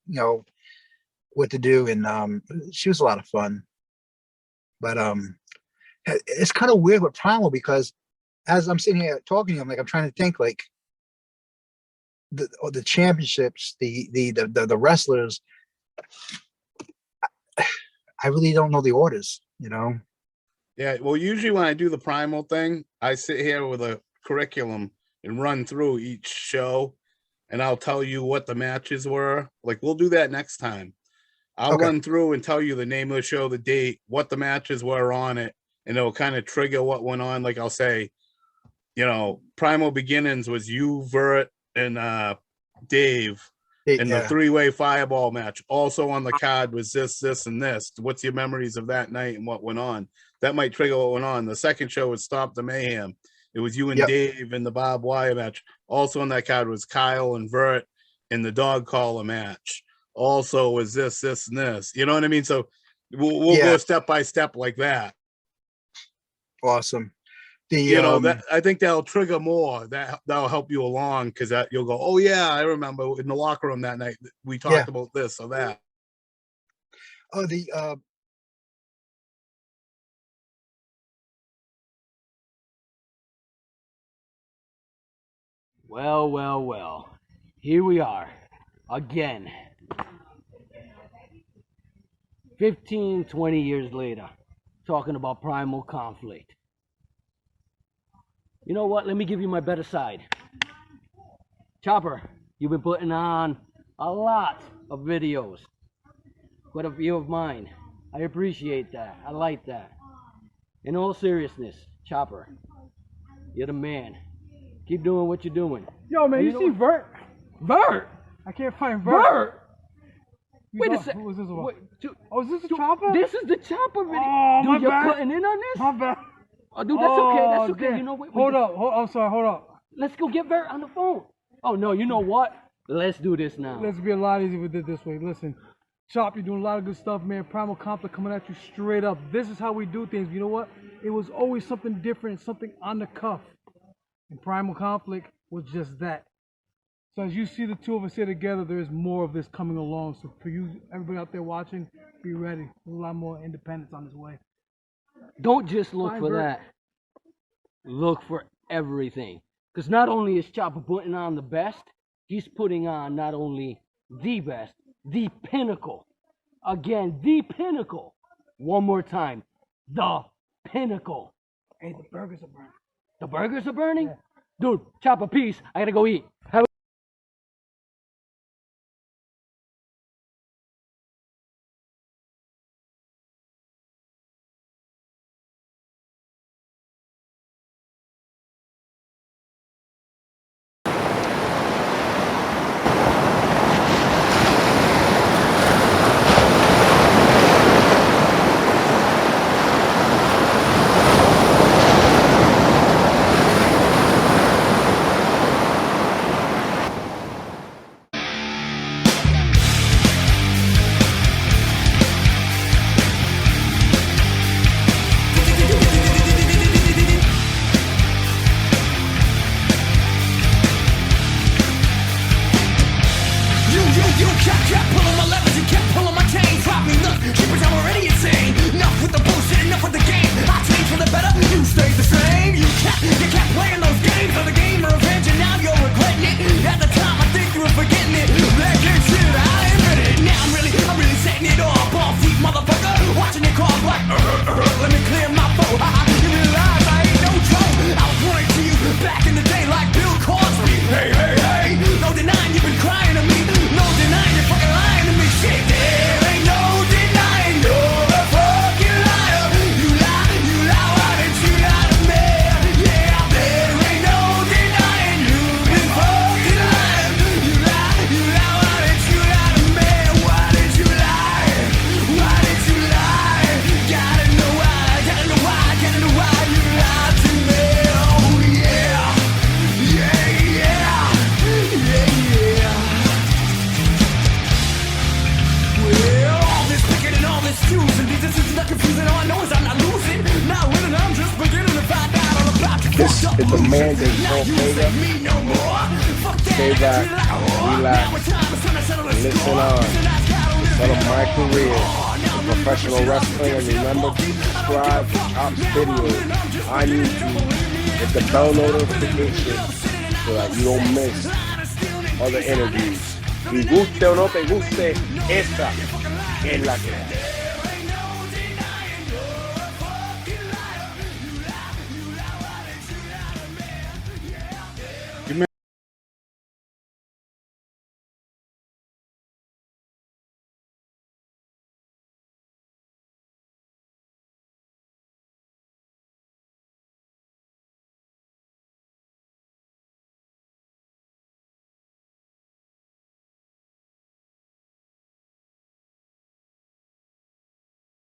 what to do, and she was a lot of fun. But it's kind of weird with Primal, because as I'm sitting here talking to him, I'm trying to think the championships, the wrestlers. I really don't know the orders, Yeah, well, usually when I do the Primal thing, I sit here with a curriculum and run through each show, and I'll tell you what the matches were. Like, we'll do that next time. I'll run through and tell you the name of the show, the date, what the matches were on it, and it'll kind of trigger what went on. Like, I'll say, Primal Beginnings was you, Vert, and Dave. And the three-way fireball match also on the card was this, and this. What's your memories of that night and what went on? That might trigger what went on. The second show was Stop the Mayhem. It was you and Dave in the barbed wire match. Also on that card was Kyle and Vert in the dog collar match. Also was this, and this. You know what I mean? So we'll go step by step like that. Awesome. That I think that'll trigger more. That'll help you along, because you'll go, oh yeah, I remember in the locker room that night we talked about this or that. Oh, Well. Here we are again. 15, 20 years later, talking about Primal Conflict. You know what? Let me give you my better side. Chopper, you've been putting on a lot of videos. Quite a few of mine. I appreciate that. I like that. In all seriousness, Chopper, you're the man. Keep doing what you're doing. Yo, man, you see Vert? Vert? I can't find Vert. Wait a second. Who is this one? Wait, Oh, is this the Chopper? This is the Chopper video. Oh, dude, my you're bad. cutting in on this? My bad. Oh, dude, that's okay. That's okay. Damn. You know what? Hold up. I'm sorry. Hold up. Let's go get Vert on the phone. Oh, no, you know what? Let's do this now. Let's be a lot easier if we did this way. Listen, Chop, you're doing a lot of good stuff, man. Primal Conflict coming at you straight up. This is how we do things. You know what? It was always something different, something on the cuff. And Primal Conflict was just that. So as you see the two of us here together, there is more of this coming along. So for you, everybody out there watching, be ready. There's a lot more independence on this way. Don't just look Fine, for Bert. that. Look for everything. Because not only is Chopper putting on the best, he's putting on not only the best, the pinnacle. Again, the pinnacle. One more time. The pinnacle. Hey, the burgers are burning. The burgers are burning? Yeah. Dude, Chopper, peace. I gotta go eat. Have You kept pulling my levers, you kept pulling my chain. Drop me, look, keepers, I'm already insane. Enough with the bullshit, enough with the game. I changed for the better, you stayed the same. You kept playing those games for the game of revenge, and now you're regretting it. At the time, I think you were forgetting it. That game shit, I admit it. Now I'm really setting it off. Ball feet, motherfucker, watching it call like, let me clear my boat. You realize I ain't no joke. I was running to you back in the day like Bill Cosby. Hey, hey, hey, no denying you've been crying to me. No denying you're fucking lying to me. Shit, there ain't no denying you're a fucking liar. You lie, why didn't you lie to me? Yeah, there ain't no denying you've been fucking lying. You lie, why didn't you lie to me? Why did you lie? Why did you lie? Gotta know why, gotta know why, gotta know why you lied to me. Oh yeah, yeah, yeah, yeah, yeah. Well, all this picking and all this choosing, this is not confusing. All I know is I'm not losing, not winning. I'm just beginning to find out all about you. This Fucked up is the losing. mandate Now for you Omega. say me no more. Fuck that, Stay I got back, you like a whore. relax, Now it's time, it's time to settle the listen score. on. Listen, I gotta live Tell them it my all. career Now I'm in really professional pushing wrestling, and remember to subscribe to Chop's videos on YouTube. Hit the bell notification so that you don't miss other interviews. Y guste o no te guste, esa es la que hay.